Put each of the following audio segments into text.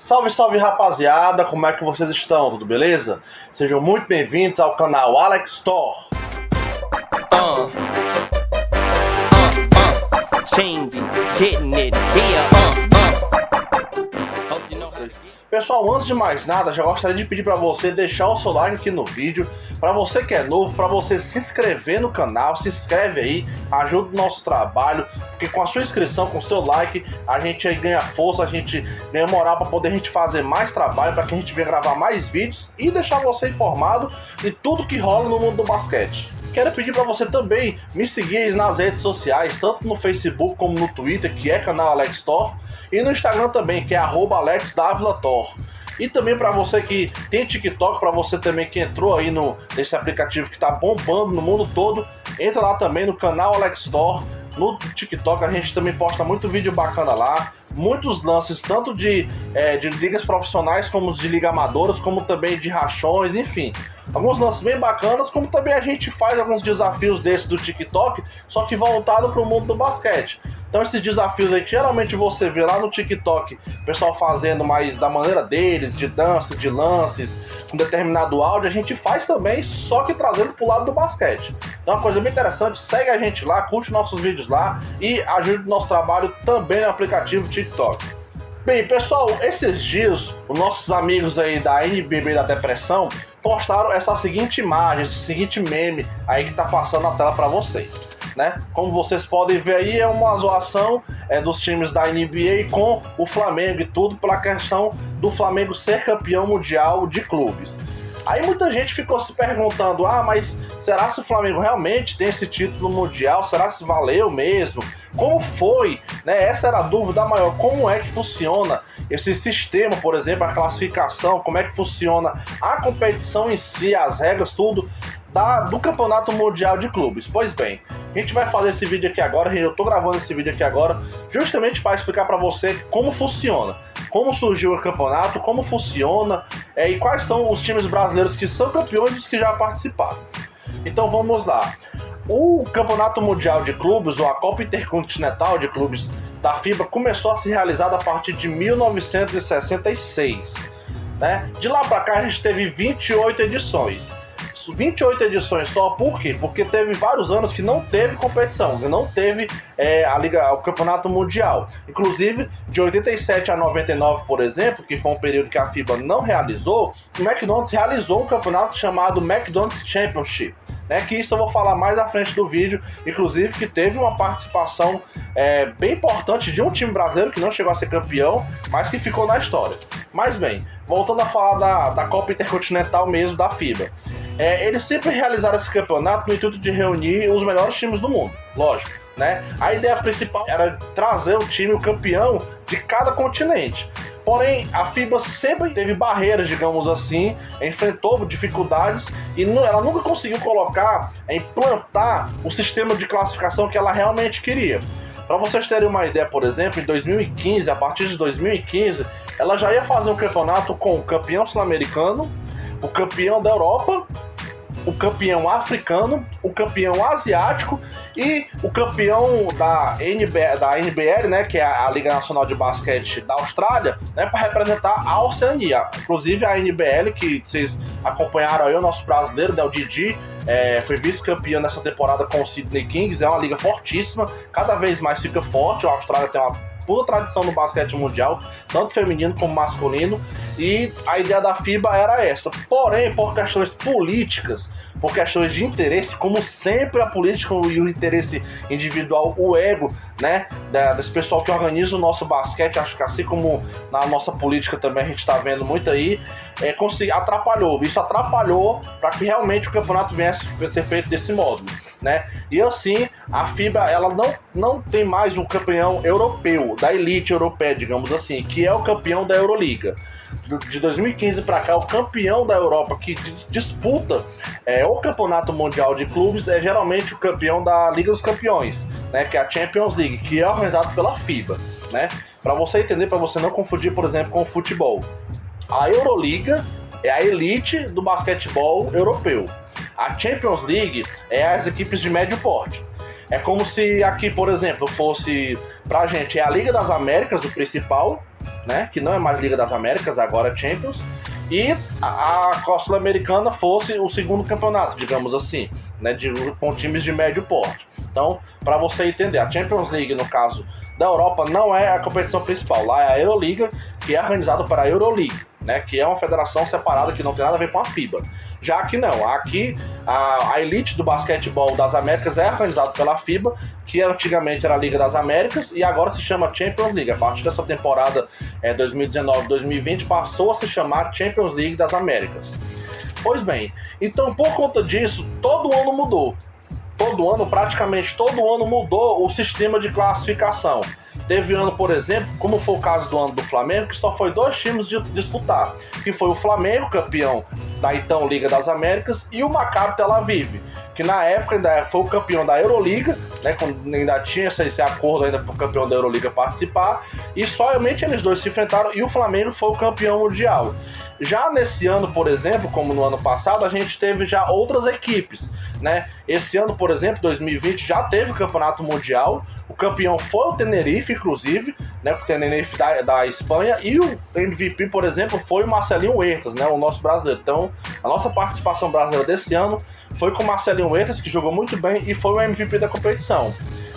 Salve, salve rapaziada, como é que vocês estão? Tudo beleza? Sejam muito bem-vindos ao canal Alex Store. Pessoal, antes de mais nada, já gostaria de pedir para você deixar o seu like aqui no vídeo. Para você que é novo, para você se inscrever no canal, se inscreve aí, ajuda o nosso trabalho, porque com a sua inscrição, com o seu like, a gente aí ganha força, a gente ganha moral para poder a gente fazer mais trabalho, para que a gente venha gravar mais vídeos e deixar você informado de tudo que rola no mundo do basquete. Quero pedir para você também me seguir nas redes sociais, tanto no Facebook como no Twitter, que é canal Alex Store, e no Instagram também, que é @AlexDavilator. E também para você que tem TikTok, para você também que entrou aí nesse aplicativo que está bombando no mundo todo, entra lá também no canal Alex Store. No TikTok a gente também posta muito vídeo bacana lá, muitos lances tanto de ligas profissionais como de ligas amadoras, como também de rachões, enfim. Alguns lances bem bacanas, como também a gente faz alguns desafios desses do TikTok, só que voltado para o mundo do basquete. Então esses desafios aí que geralmente você vê lá no TikTok, o pessoal fazendo mais da maneira deles, de dança, de lances, com determinado áudio, a gente faz também, só que trazendo pro lado do basquete. Então é uma coisa bem interessante, segue a gente lá, curte nossos vídeos lá e ajude o nosso trabalho também no aplicativo TikTok. Bem, pessoal, esses dias, os nossos amigos aí da NBB da Depressão postaram essa seguinte imagem, esse seguinte meme aí que tá passando na tela para vocês, né? Como vocês podem ver aí, é uma zoação dos times da NBA com o Flamengo e tudo pela questão do Flamengo ser campeão mundial de clubes. Aí muita gente ficou se perguntando, mas será se o Flamengo realmente tem esse título mundial? Será se valeu mesmo? Como foi? Né? Essa era a dúvida maior. Como é que funciona esse sistema, por exemplo, a classificação? Como é que funciona a competição em si, as regras, tudo do Campeonato Mundial de Clubes? Pois bem, a gente vai fazer esse vídeo aqui agora, eu tô gravando esse vídeo aqui agora justamente para explicar para você como funciona, como surgiu o campeonato, como funciona e quais são os times brasileiros que são campeões e os que já participaram. Então vamos lá. O Campeonato Mundial de Clubes, ou a Copa Intercontinental de Clubes da FIBA, começou a ser realizada a partir de 1966. Né? De lá para cá a gente teve 28 edições. 28 edições só, por quê? Porque teve vários anos que não teve competição, não teve o Campeonato Mundial. Inclusive, de 87 a 99, por exemplo, que foi um período que a FIBA não realizou, o McDonald's realizou um campeonato chamado McDonald's Championship, né, que isso eu vou falar mais à frente do vídeo, inclusive que teve uma participação bem importante de um time brasileiro que não chegou a ser campeão, mas que ficou na história. Mas bem, voltando a falar da Copa Intercontinental mesmo, da FIBA. Eles sempre realizaram esse campeonato no intuito de reunir os melhores times do mundo, lógico, né? A ideia principal era trazer o time, o campeão de cada continente. Porém, a FIBA sempre teve barreiras, digamos assim, enfrentou dificuldades e ela nunca conseguiu implantar o sistema de classificação que ela realmente queria. Para vocês terem uma ideia, por exemplo, em 2015, a partir de 2015, ela já ia fazer um campeonato com o campeão sul-americano, o campeão da Europa, o campeão africano, o campeão asiático e o campeão da NBL, né, que é a Liga Nacional de Basquete da Austrália, né, para representar a Oceania. Inclusive a NBL, que vocês acompanharam aí, o nosso brasileiro, né, o Didi, foi vice-campeão nessa temporada com o Sydney Kings, é uma liga fortíssima, cada vez mais fica forte, a Austrália tem uma pura tradição no basquete mundial, tanto feminino como masculino, e a ideia da FIBA era essa. Porém, por questões políticas, por questões de interesse, como sempre a política e o interesse individual, o ego, né, desse pessoal que organiza o nosso basquete, acho que assim como na nossa política também a gente está vendo muito aí, atrapalhou. Isso atrapalhou para que realmente o campeonato viesse a ser feito desse modo, né? E assim, a FIBA ela não tem mais um campeão europeu, da elite europeia, digamos assim, que é o campeão da Euroliga. De 2015 para cá, o campeão da Europa que disputa o Campeonato Mundial de Clubes é geralmente o campeão da Liga dos Campeões, né, que é a Champions League, que é organizado pela FIBA, né? Para você entender, para você não confundir, por exemplo, com o futebol. A Euroliga é a elite do basquetebol europeu. A Champions League é as equipes de médio porte. É como se aqui, por exemplo, fosse pra gente a Liga das Américas, o principal, né, que não é mais Liga das Américas, agora é Champions, e a Costa Sul-Americana fosse o segundo campeonato, digamos assim, né, com times de médio porte. Então, para você entender, a Champions League, no caso da Europa, não é a competição principal. Lá é a Euroliga, que é organizada para a Euroleague, né, que é uma federação separada que não tem nada a ver com a FIBA. Já aqui não, aqui a elite do basquetebol das Américas é organizada pela FIBA, que antigamente era a Liga das Américas e agora se chama Champions League. A partir dessa temporada 2019-2020 passou a se chamar Champions League das Américas. Pois bem, então por conta disso, todo ano mudou. Praticamente todo ano mudou o sistema de classificação. Teve ano, por exemplo, como foi o caso do ano do Flamengo, que só foi 2 times disputar, que foi o Flamengo, campeão da então Liga das Américas, e o Maccabi Tel Aviv, que na época ainda foi o campeão da Euroliga, né, quando ainda tinha esse acordo ainda para o campeão da Euroliga participar, e somente eles dois se enfrentaram e o Flamengo foi o campeão mundial. Já nesse ano, por exemplo, como no ano passado, a gente teve já outras equipes, né? Esse ano, por exemplo, 2020, já teve o campeonato mundial, o campeão foi o Tenerife, inclusive, né, o Tenerife da Espanha, e o MVP, por exemplo, foi o Marcelinho Huertas, né, o nosso brasileiro. Então, a nossa participação brasileira desse ano foi com o Marcelinho Huertas, que jogou muito bem e foi o MVP da competição.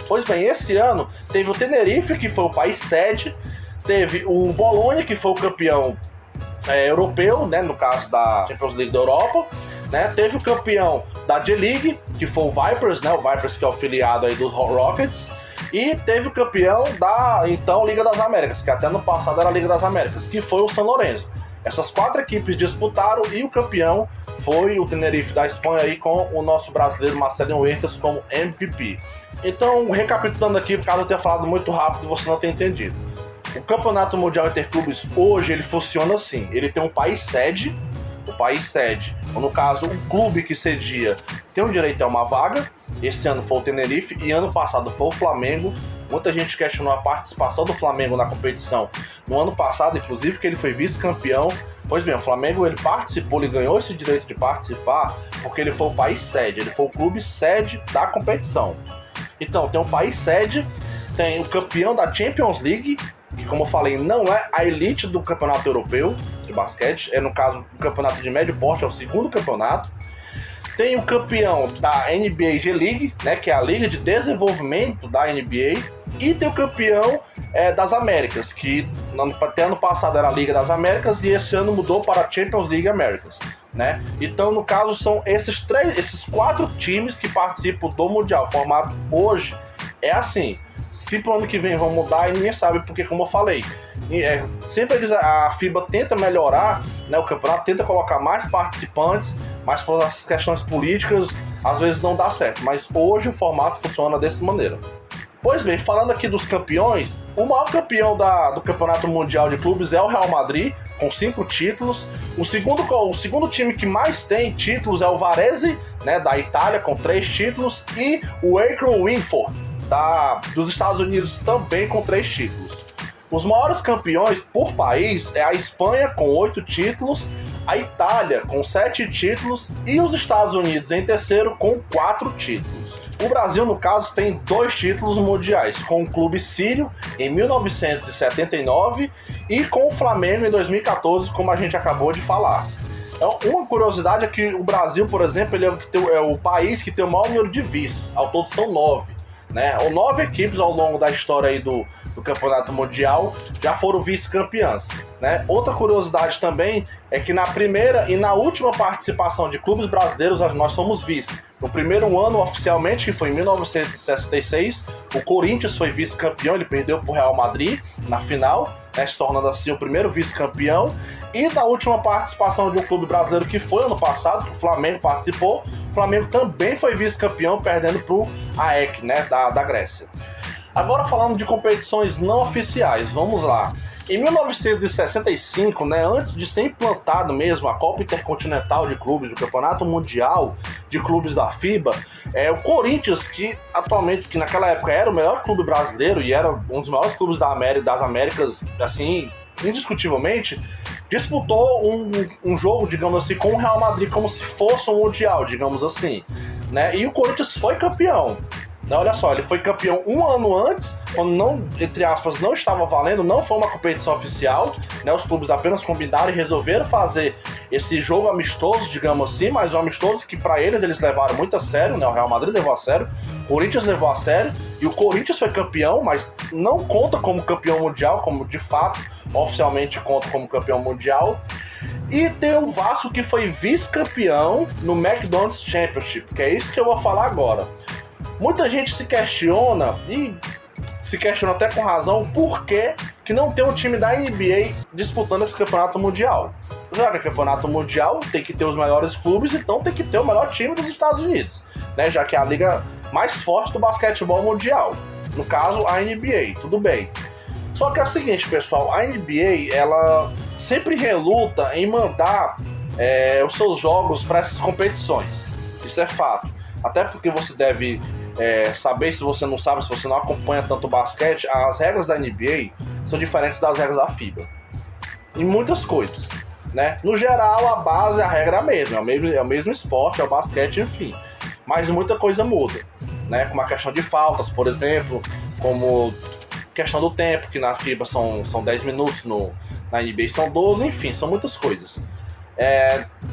Pois bem, esse ano teve o Tenerife, que foi o país sede, teve o Bologna, que foi o campeão europeu, né, no caso da Champions League da Europa, né, teve o campeão da J-League, que foi o Vipers, né, o Vipers que é o filiado aí dos Rockets, e teve o campeão da, então, Liga das Américas, que até no passado era a Liga das Américas, que foi o San Lorenzo. Essas 4 equipes disputaram e o campeão foi o Tenerife da Espanha aí, com o nosso brasileiro Marcelinho Huertas como MVP. Então, recapitulando aqui, caso eu tenha falado muito rápido e você não tenha entendido. O Campeonato Mundial Interclubes, hoje, ele funciona assim. Ele tem um país sede, ou no caso, o clube que cedia tem o direito a uma vaga. Esse ano foi o Tenerife e ano passado foi o Flamengo. Muita gente questionou a participação do Flamengo na competição no ano passado, inclusive, que ele foi vice-campeão. Pois bem, o Flamengo, ele participou, ele ganhou esse direito de participar porque ele foi o país sede, ele foi o clube sede da competição. Então, tem um país sede, tem o campeão da Champions League, que, como eu falei, não é a elite do campeonato europeu de basquete, é, no caso, o campeonato de médio porte, é o segundo campeonato. Tem o campeão da NBA G-League, né, que é a liga de desenvolvimento da NBA, e tem o campeão das Américas, que até ano passado era a Liga das Américas e esse ano mudou para a Champions League Américas, né? Então, no caso, são esses 4 times que participam do Mundial. O formato hoje é assim. Se pro ano que vem vão mudar, e ninguém sabe, porque, como eu falei, sempre a FIBA tenta melhorar, né, o campeonato, tenta colocar mais participantes, mas por essas questões políticas, às vezes não dá certo. Mas hoje o formato funciona dessa maneira. Pois bem, falando aqui dos campeões, o maior campeão do Campeonato Mundial de Clubes é o Real Madrid, com 5 títulos. O segundo time que mais tem títulos é o Varese, né, da Itália, com 3 títulos. E o Akron Winford, dos Estados Unidos, também com 3 títulos. Os maiores campeões por país é a Espanha, com 8 títulos, a Itália, com 7 títulos, e os Estados Unidos, em terceiro, com 4 títulos. O Brasil, no caso, tem 2 títulos mundiais, com o Clube Sírio, em 1979, e com o Flamengo, em 2014, como a gente acabou de falar. Então, uma curiosidade é que o Brasil, por exemplo, ele é o país que tem o maior número de vices, ao todo são 9. Né? 9 equipes ao longo da história aí do Campeonato Mundial já foram vice-campeãs, né? Outra curiosidade também é que na primeira e na última participação de clubes brasileiros nós somos vice. No primeiro ano, oficialmente, que foi em 1966, o Corinthians foi vice-campeão, ele perdeu para o Real Madrid na final, né, se tornando assim o primeiro vice-campeão. E na última participação de um clube brasileiro, que foi ano passado, que o Flamengo participou, o Flamengo também foi vice-campeão, perdendo para o AEK, né, da Grécia. Agora falando de competições não oficiais, vamos lá. Em 1965, né, antes de ser implantado mesmo a Copa Intercontinental de Clubes, o Campeonato Mundial de Clubes da FIBA, o Corinthians, que atualmente, que naquela época era o melhor clube brasileiro e era um dos maiores clubes das Américas, assim, indiscutivelmente, disputou um jogo, digamos assim, com o Real Madrid como se fosse um Mundial, digamos assim, né, e o Corinthians foi campeão. Né, olha só, ele foi campeão um ano antes, quando não, entre aspas, não estava valendo, não foi uma competição oficial, né, os clubes apenas combinaram e resolveram fazer esse jogo amistoso, digamos assim, mas um amistoso que para eles levaram muito a sério, né, o Real Madrid levou a sério, o Corinthians levou a sério, e o Corinthians foi campeão, mas não conta como campeão mundial, como de fato, oficialmente conta como campeão mundial. E tem o Vasco que foi vice-campeão no McDonald's Championship, que é isso que eu vou falar agora. Muita gente se questiona, e se questiona até com razão, por que não tem um time da NBA disputando esse campeonato mundial. Já que é campeonato mundial, tem que ter os melhores clubes, então tem que ter o melhor time dos Estados Unidos, né? Já que é a liga mais forte do basquetebol mundial. No caso, a NBA, tudo bem. Só que é o seguinte, pessoal, a NBA, ela sempre reluta em mandar os seus jogos para essas competições. Isso é fato. Até porque você deve saber, se você não sabe, se você não acompanha tanto basquete, as regras da NBA são diferentes das regras da FIBA. Em muitas coisas, né? No geral, a base, a regra é a mesma. É o mesmo esporte, é o basquete, enfim. Mas muita coisa muda, né? Como a questão de faltas, por exemplo, como questão do tempo, que na FIBA são 10 minutos, na NBA são 12, enfim, são muitas coisas.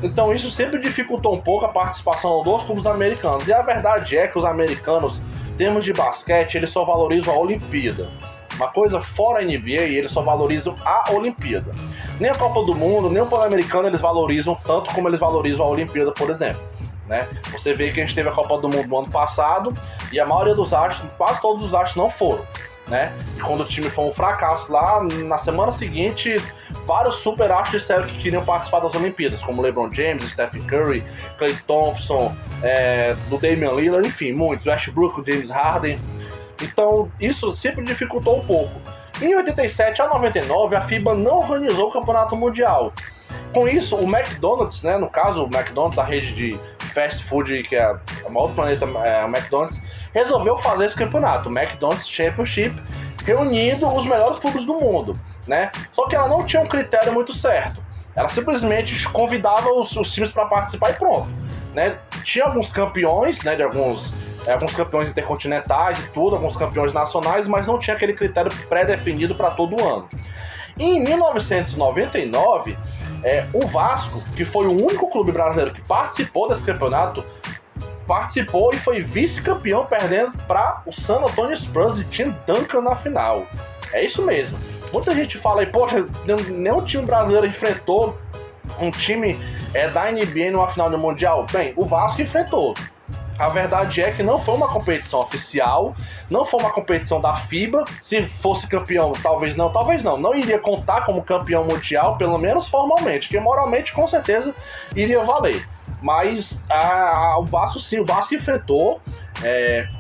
Então isso sempre dificultou um pouco a participação dos clubes americanos. E a verdade é que os americanos, em termos de basquete, eles só valorizam a Olimpíada. Uma coisa fora a NBA, eles só valorizam a Olimpíada. Nem a Copa do Mundo, nem o Pan-Americano eles valorizam tanto como eles valorizam a Olimpíada, por exemplo. Né? Você vê que a gente teve a Copa do Mundo no ano passado e a maioria dos astros, quase todos os astros não foram. Né? E quando o time foi um fracasso lá, na semana seguinte, vários super astros disseram que queriam participar das Olimpíadas, como LeBron James, Stephen Curry, Klay Thompson, do Damian Lillard, enfim, muitos, Westbrook, James Harden. Então, isso sempre dificultou um pouco. Em 87 a 99, a FIBA não organizou o Campeonato Mundial. Com isso, o McDonald's, né, no caso, o McDonald's, a rede de fast food, que é a maior do planeta, o McDonald's, resolveu fazer esse campeonato, o McDonald's Championship, reunindo os melhores clubes do mundo, né? Só que ela não tinha um critério muito certo. Ela simplesmente convidava os times para participar e pronto, né? Tinha alguns campeões, né, de alguns campeões intercontinentais e tudo, alguns campeões nacionais, mas não tinha aquele critério pré-definido para todo ano. E em 1999, o Vasco, que foi o único clube brasileiro que participou desse campeonato, participou e foi vice-campeão, perdendo para o San Antonio Spurs e Tim Duncan na final. É isso mesmo. Muita gente fala aí, poxa, nenhum time brasileiro enfrentou um time da NBA numa final do Mundial. Bem, o Vasco enfrentou. A verdade é que não foi uma competição oficial, não foi uma competição da FIBA. Se fosse campeão, talvez não. Não iria contar como campeão mundial, pelo menos formalmente, porque moralmente com certeza iria valer. Mas o Vasco sim, o Vasco enfrentou.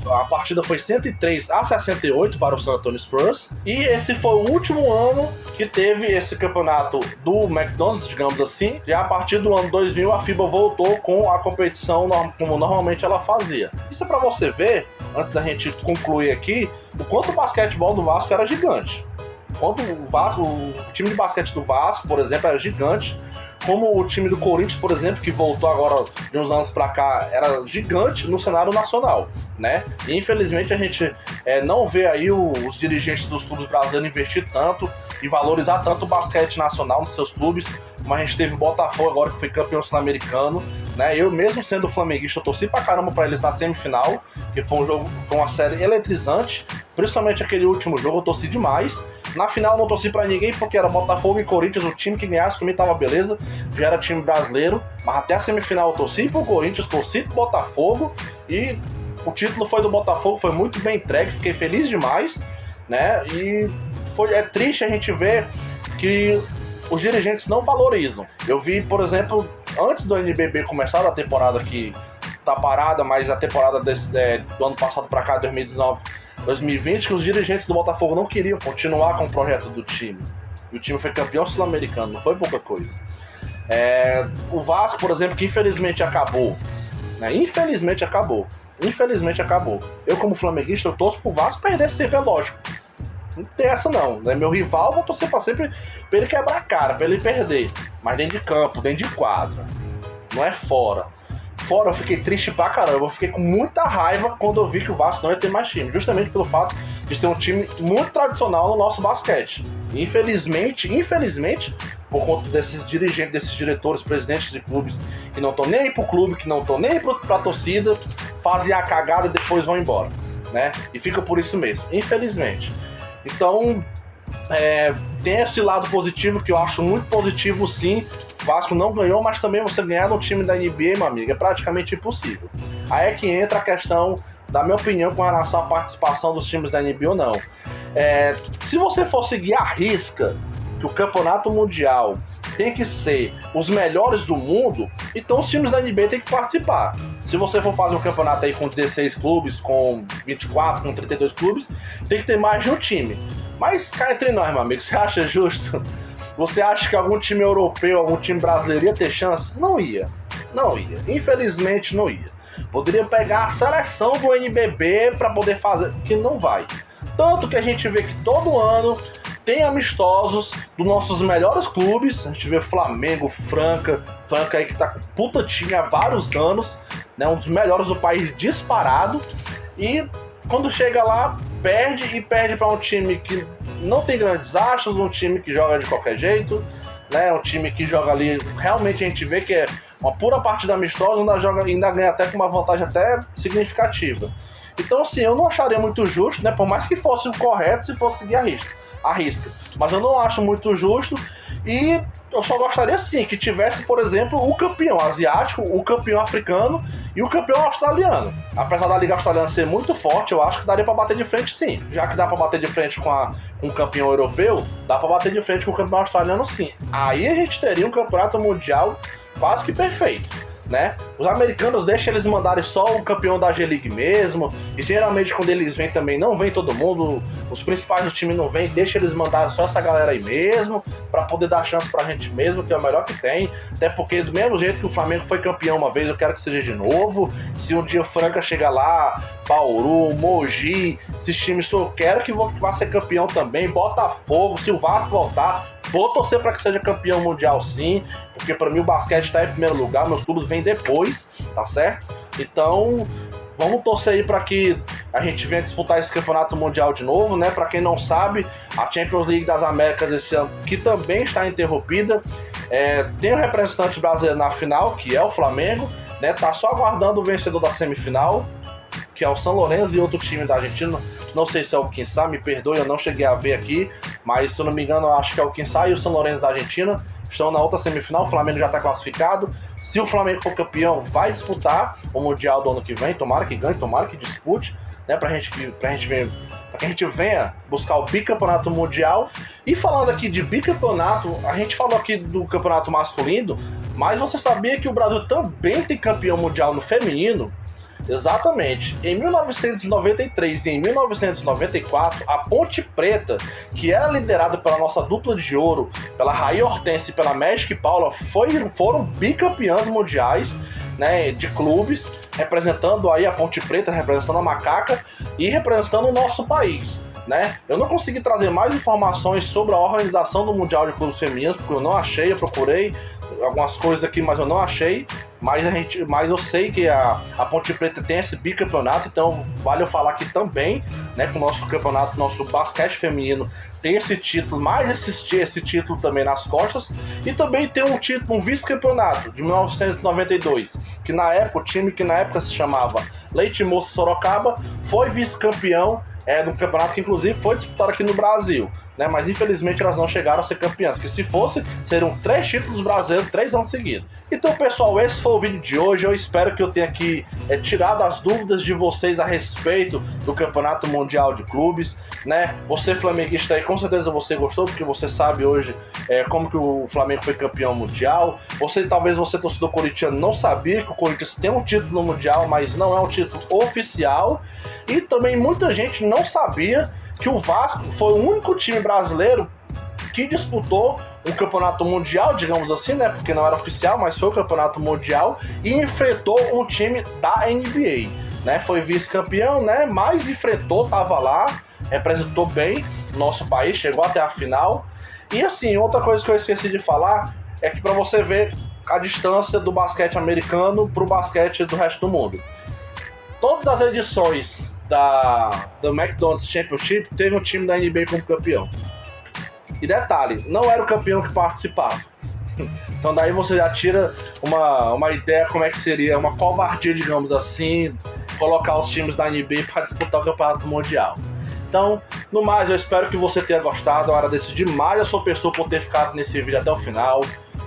A partida foi 103 a 68 para o San Antonio Spurs. E esse foi o último ano que teve esse campeonato do McDonald's, digamos assim. Já a partir do ano 2000, a FIBA voltou com a competição como normalmente ela fazia. Isso é para você ver, antes da gente concluir aqui, o quanto o basquetebol do Vasco era gigante. Quanto o time de basquete do Vasco, por exemplo, era gigante. Como o time do Corinthians, por exemplo, que voltou agora de uns anos pra cá, era gigante no cenário nacional, né? E infelizmente a gente não vê aí os dirigentes dos clubes brasileiros investir tanto e valorizar tanto o basquete nacional nos seus clubes, como a gente teve o Botafogo agora, que foi campeão sul-americano, né? Eu mesmo sendo flamenguista, eu torci pra caramba pra eles na semifinal, que foi uma série eletrizante, principalmente aquele último jogo, eu torci demais. Na final não torci pra ninguém porque era Botafogo e Corinthians, o time que ganhasse pra mim tava beleza, já era time brasileiro, mas até a semifinal eu torci pro Corinthians, torci pro Botafogo e o título foi do Botafogo, foi muito bem entregue, fiquei feliz demais, né? E é triste a gente ver que os dirigentes não valorizam. Eu vi, por exemplo, antes do NBB começar, a temporada que tá parada, mas a temporada do ano passado pra cá, 2019-2020, que os dirigentes do Botafogo não queriam continuar com o projeto do time. E o time foi campeão sul-americano, não foi pouca coisa. O Vasco, por exemplo, que infelizmente acabou. Né? Infelizmente acabou. Eu, como flamenguista, eu torço pro Vasco perder sempre, é lógico. Não tem essa não. Né? Meu rival, vou torcer pra sempre pra ele quebrar a cara, pra ele perder. Mas dentro de campo, dentro de quadra. Não é fora. fora, eu fiquei triste pra caramba. Eu fiquei com muita raiva quando eu vi que o Vasco não ia ter mais time, justamente pelo fato de ser um time muito tradicional no nosso basquete. Infelizmente, por conta desses dirigentes, desses diretores, presidentes de clubes que não estão nem aí pro clube, que não estão nem aí pra torcida, fazem a cagada e depois vão embora, né? E fica por isso mesmo, infelizmente. Então, tem esse lado positivo que eu acho muito positivo, sim. O Vasco não ganhou, mas também você ganhar no time da NBA, meu amigo, é praticamente impossível. Aí é que entra a questão da minha opinião com relação à participação dos times da NBA ou não. Se você for seguir a risca que o campeonato mundial tem que ser os melhores do mundo, então os times da NBA tem que participar. Se você for fazer um campeonato aí com 16 clubes, com 24, com 32 clubes, tem que ter mais de um time. Mas cá entre nós, meu amigo, você acha justo? Você acha que algum time europeu, algum time brasileiro ia ter chance? Não ia. Não ia. Infelizmente não ia. Poderia pegar a seleção do NBB para poder fazer, que não vai. Tanto que a gente vê que todo ano tem amistosos dos nossos melhores clubes. A gente vê Flamengo, Franca aí que tá com puta time há vários anos, né? Um dos melhores do país disparado. E quando chega lá, perde para um time que não tem grandes astros, um time que joga de qualquer jeito, né? Um time que joga ali, realmente a gente vê que é uma pura partida amistosa, ainda ganha até com uma vantagem até significativa. Então assim, eu não acharia muito justo, né? Por mais que fosse o correto se fosse seguir a risca. Mas eu não acho muito justo e eu só gostaria sim que tivesse, por exemplo, o campeão asiático, o campeão africano e o campeão australiano. Apesar da Liga Australiana ser muito forte, eu acho que daria pra bater de frente sim. Já que dá pra bater de frente com o campeão europeu, dá pra bater de frente com o campeão australiano sim. Aí a gente teria um campeonato mundial quase que perfeito, né? Os americanos deixam eles mandarem só o campeão da G-League mesmo, e geralmente quando eles vêm também não vem todo mundo, os principais do time não vêm, deixa eles mandarem só essa galera aí mesmo, pra poder dar chance pra gente mesmo, que é o melhor que tem, até porque do mesmo jeito que o Flamengo foi campeão uma vez, eu quero que seja de novo. Se um dia o Franca chegar lá, Bauru, Mogi, esses times, eu quero que vá ser campeão também, Botafogo, se o Vasco voltar, vou torcer para que seja campeão mundial sim, porque para mim o basquete está em primeiro lugar, meus clubes vêm depois, tá certo? Então, vamos torcer aí para que a gente venha disputar esse campeonato mundial de novo, né? Para quem não sabe, a Champions League das Américas esse ano, que também está interrompida, tem um representante brasileiro na final, que é o Flamengo, né? Tá só aguardando o vencedor da semifinal, que é o São Lourenço, e outro time da Argentina, não sei se é o Quinçá, me perdoe, eu não cheguei a ver aqui, mas se eu não me engano, eu acho que é o Quinçá e o São Lourenço da Argentina, estão na outra semifinal, o Flamengo já está classificado. Se o Flamengo for campeão, vai disputar o Mundial do ano que vem, tomara que ganhe, tomara que dispute, né, pra que a gente venha buscar o bicampeonato mundial. E falando aqui de bicampeonato, a gente falou aqui do campeonato masculino, mas você sabia que o Brasil também tem campeão mundial no feminino? Exatamente. Em 1993 e em 1994, a Ponte Preta, que era liderada pela nossa dupla de ouro, pela Raí Hortense e pela Magic Paula, foram bicampeãs mundiais, né, de clubes, representando aí a Ponte Preta, representando a Macaca e representando o nosso país, né? Eu não consegui trazer mais informações sobre a organização do Mundial de Clubes Femininos, porque eu não achei, eu procurei algumas coisas aqui, mas eu não achei. Mas eu sei que a Ponte Preta tem esse bicampeonato, então vale eu falar aqui também, né, que o nosso campeonato, nosso basquete feminino tem esse título, mais esse título também nas costas, e também tem um título, um vice-campeonato de 1992, que na época, o time que na época se chamava Leite Moça Sorocaba, foi vice-campeão do campeonato que inclusive foi disputado aqui no Brasil, né? Mas infelizmente elas não chegaram a ser campeãs, que se fosse, seriam 3 títulos brasileiros 3 anos seguidos. Então pessoal, esse foi o vídeo de hoje, eu espero que eu tenha aqui tirado as dúvidas de vocês a respeito do Campeonato Mundial de Clubes, né? Você flamenguista aí, com certeza você gostou, porque você sabe hoje como que o Flamengo foi campeão mundial. Talvez você torcedor corintiano não sabia que o Corinthians tem um título no Mundial, mas não é um título oficial, e também muita gente não sabia que o Vasco foi o único time brasileiro que disputou um campeonato mundial, digamos assim, né? Porque não era oficial, mas foi o campeonato mundial e enfrentou um time da NBA, né? Foi vice-campeão, né? Mas enfrentou, tava lá, representou bem o nosso país, chegou até a final. E assim, outra coisa que eu esqueci de falar é que, para você ver a distância do basquete americano pro basquete do resto do mundo. Todas as edições do McDonald's Championship teve um time da NBA como campeão. E detalhe, não era o campeão que participava. Então daí você já tira uma ideia como é que seria uma covardia, digamos assim, colocar os times da NBA para disputar o campeonato mundial. Então, no mais, eu espero que você tenha gostado. Eu agradeço demais a sua pessoa por ter ficado nesse vídeo até o final.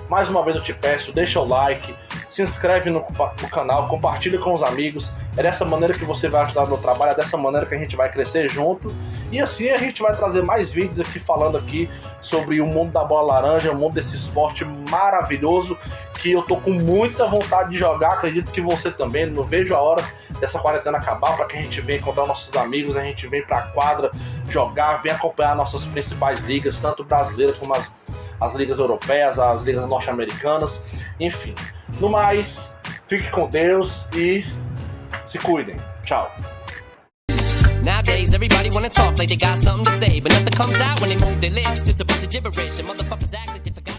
Mais uma vez eu te peço, deixa o like, se inscreve no canal, compartilha com os amigos. É dessa maneira que você vai ajudar no meu trabalho, é dessa maneira que a gente vai crescer junto. E assim a gente vai trazer mais vídeos aqui falando aqui sobre o mundo da bola laranja, o mundo desse esporte maravilhoso que eu tô com muita vontade de jogar. Acredito que você também. Não vejo a hora dessa quarentena acabar para que a gente venha encontrar nossos amigos, a gente vem pra quadra jogar, vem acompanhar nossas principais ligas, tanto brasileiras como as ligas europeias, as ligas norte-americanas, enfim. No mais, fique com Deus e se cuidem. Tchau. Nowadays, everybody wanna talk like they got something to say, but nothing comes out when they move their lips. Just a bunch of gibberish, and motherfuckers act like they forgot.